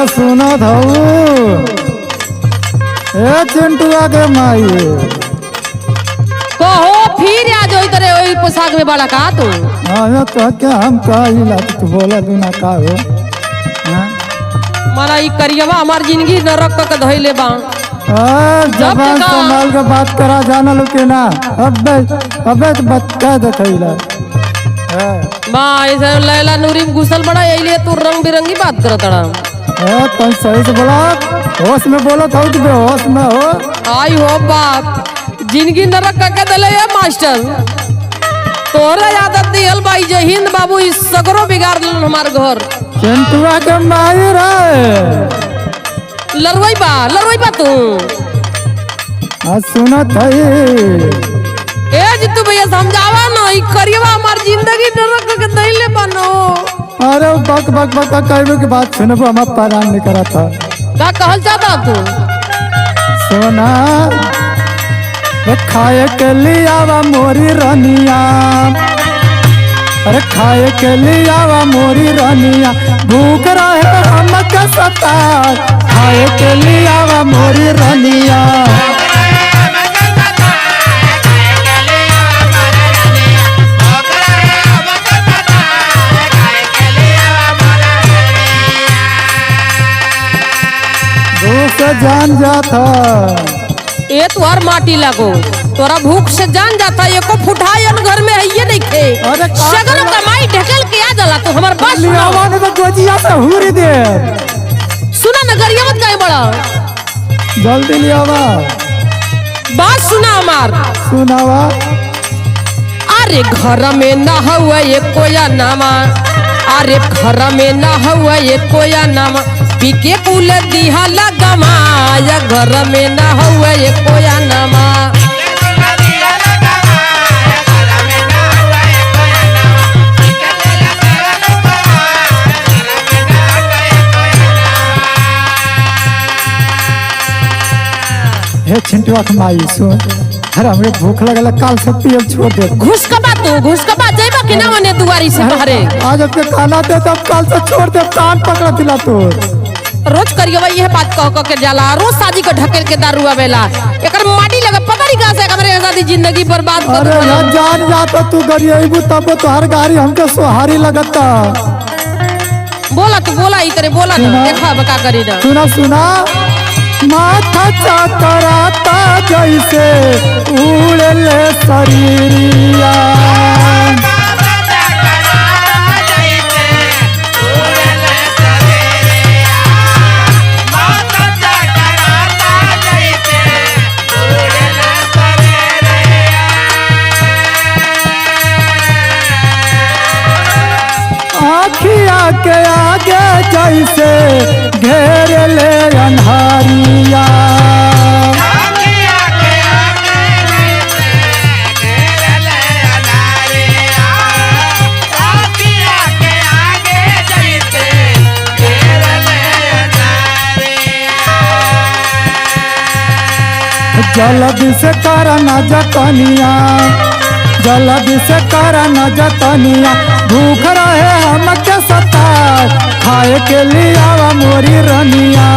सुनो धऊ ए चिंटुआ के माई कहो फिर आ जाओ इधर ओई पोशाक में बड़ा का तू। हाँ तो क्या हम कहिला तू बोला तू ना का हो माना ई करियवा हमार जिंदगी नरक का धइले बा। जबान संभाल के बात करा जाना लो के ना अबे तो बच्चा देखैला मां ऐसे लैला नूरी में घुसल बड़ा यही तू रंग बिरंगी बात करत अड़ा। तुम सही से बोला होश में बोला था कि बेहोश में हो। आई हो बाप जिंदगी नरक का दले है मास्टर तोहरा आदत दिहल भाई जय हिंद बाबू इस सगरो बिगाड़ दिलन हमार घर। चिंटुआ के माई रे लड़वाई बा तू सुनो थई ए जितू भैया समझावा ना ई करियवा हमार जिंदगी नरक के दैले बनो। अरे बक बक बक कहबे के बात सुनबो हम परान नहीं करा था का कहल चाहता तू सोना खाए के लिए आवा मोरी रनिया अरे खाए के लिए आवा मोरी रनिया भूख रहे हम के सता खाए के लिए आवा मोरी रनिया जान जाता ए तुहार माटी लगो तोरा भूख से जान जाता एको फुटायन घर में है ये नहीं खे सगरो कमाई ढकेल के आ जाला तू हमर बात लियावा ने तो गोजिया से हुरी दे सुना नगरिया मत काहे बड़ा जल्दी लियावा बात सुना हमार सुनावा अरे घर में ना हुआ ये कोया नामा अरे घर में ना हुआ ये कोया नामा पीके कुल दिहा लगमाया घर में ना हुआ ये कोया नामा हे चिंटुआ के माई सुन अरे हमरे भूख लगल काल से पियल छोड़ दे घुस कबा जेबा कि ना मने दुआरी से तोहरे आज के खाना दे तब काल से छोड़ दे कान पकड़ दिला तो रोज करियो भाई यह बात कह के जाला रोज शादी को ढकेल के दारू आवेला एकर माटी लगे पता नहीं कहां से हमरे आजादी जिंदगी बर्बाद कर अरे ना जान जाता तू गरियबू तब तो हर गाड़ी हमके सोहारी लगता बोला तू बोला ई करे बोला ना देखा बका करी ना सुना सुना माथा चकराता जैसे उड़ले शरीरिया के आगे जैसे घेर ले अन्हारिया जल्दी से करना जतनिया जल्दी से करना जतनिया भूख रहे हम के सता खाए के लिए आवा मोरी रनिया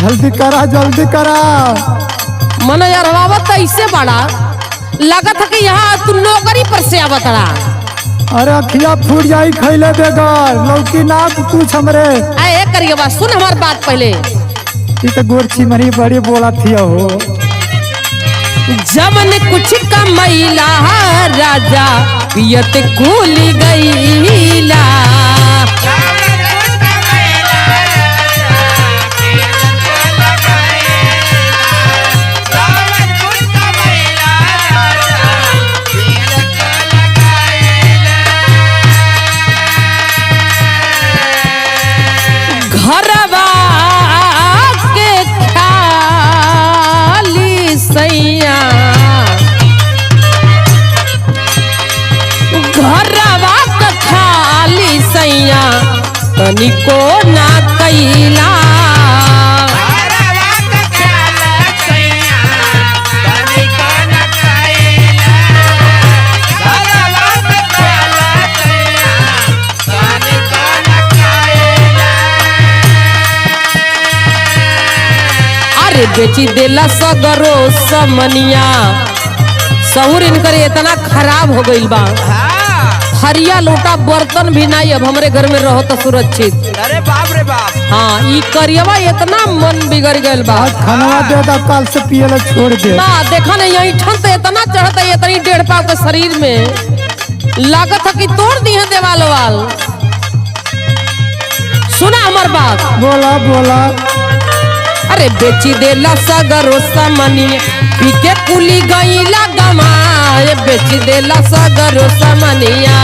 जल्दी करा मन यार आवत ऐसे बड़ा लगत है कि यहाँ तू नौकरी पर से आवत रहा। अरे अखिया फूट जाई खैले बेगर लौकी ना कुछ हमरे ए करिए बात सुन हमार बात पहले ई तो गोरछी मरी बड़ी बोला थी हो जमन कुछ कमैला राजा पियत कुल गईला तनिको ना कैला बेची देला सगरो समनिया। सहूर इनकर इतना खराब हो गइल बा, हरिया लोटा बर्तन भी नहीं अब हमरे घर में रहो तो सुरक्षित। अरे बाप रे बाप। हाँ ई करियवा इतना मन बिगड़ गइल बा। आज खाना दे दा, कल से पियला छोड़ दे। बा देखा नहीं यही ठन तो इतना चढ़ता है, इतनी 1.5 पाव के शरीर में लागत है कि तोड़ दी है देवाल वाल। सुना हमार बात। बोला बोला। अरे बेची देला सगरो समनिया, पीके कुली गईला गमाए। बेची देला सगरो समनिया।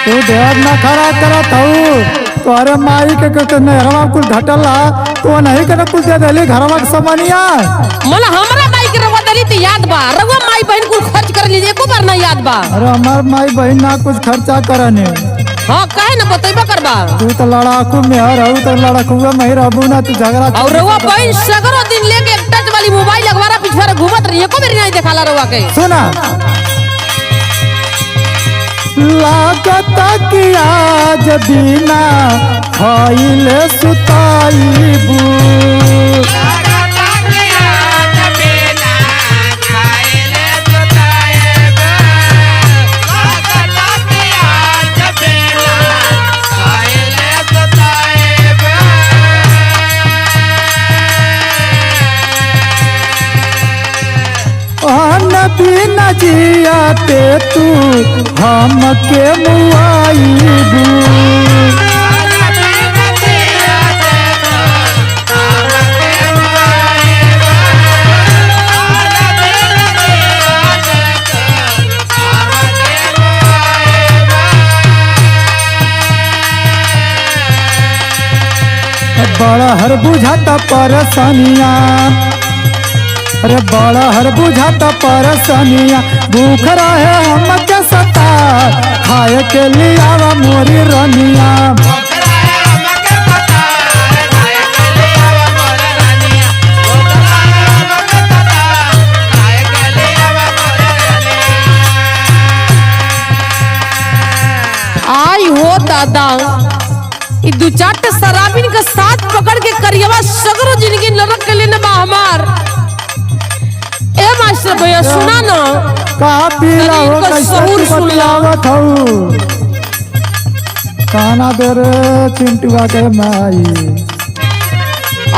तू ढेर न खड़ा करत हूँ, तोरे माई के नहरवा कुल घटला तो नहीं के कुल दे देली घरवा के समनिया। मला हमरा माई के रवा दली त याद बा, रवा माई बहन कुल खर्च कर लीजिए, एको बार नहीं याद बा। अरे हमार माई बहन ना कुछ खर्चा करने। हाँ काहे न बतैबा करबा। तू तो लड़ाकू में रहू, तो लड़ाकुआ में ही रहू ना, तू झगड़ा। और रवा बहन सगरो दिन लेके एक टच वाली मोबाइल अखबारा पिछवारा घूमत रही, एको बार नहीं देखाला रवा के। सुना लागता कि आज बिना खाइले सुताईबू। बिना जियाते तू हमके मुआईबू। बड़ा हर बुझाता परेशानिया। अरे बड़ा हर बुझाता परेशानिया, भूख रहे हमके सता, खाए के लिए आवा मोरी रनिया। आई हो दादा, ई 2-4 शराबिन के साथ पकड़ के करियवा सगरो जिंदगी नरक के लेने बा हमार। ए मास्टर भैया सुना ना, का पीला हो इनका सहूर कैसे सुन ला। बतियावत हूँ। खाना दे रे चिंटुआ के माई।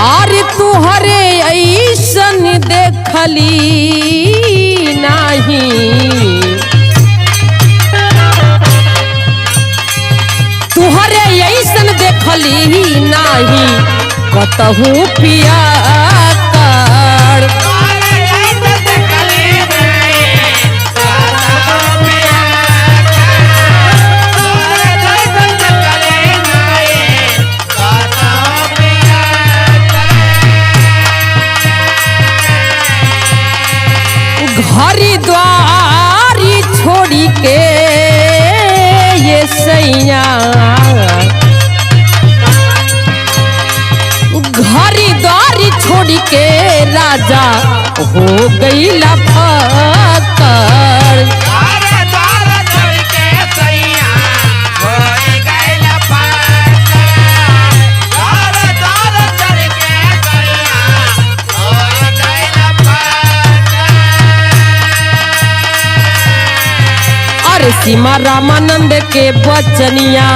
अरे तुहरे ऐसन देखली नहीं, तुहरे ऐसन देखली नहीं कतहू पिया कर। हरिद्वारी छोड़ी के ये सैया, हरिद्वारी छोड़ी के राजा हो गई लफकर। सीमा रामानंद के बचनिया,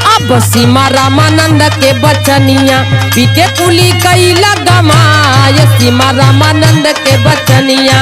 अब सीमा रामानंद के बचनिया, पीके कुली कैला गमाय। सीमा रामानंद के बचनिया,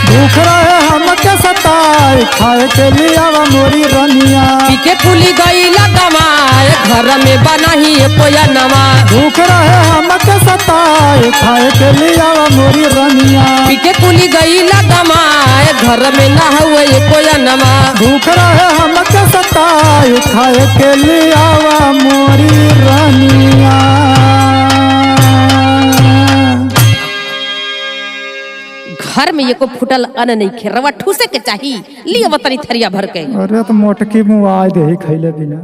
भूख रहे हमके सताए, खाए के लिए आवा मोरी रनिया। पीके कुली गईला गमाए, घर में बना ही कोया नवा। भूख रहे हमके सताए, खाए के लिए आवा मोरी रनिया। पीके कुली गईला गमाए, घर में ना हुए कोया नवा। भूख रहे हमके सताए, खाए के लिए आवा मोरी रनिया। घर में एको फुटल अन्न नहीं खे, रवा ठूसे के चाहिए, लिए बतानी थरिया भर के। अरे तो मोटकी मुँह आए दे खैले बिना।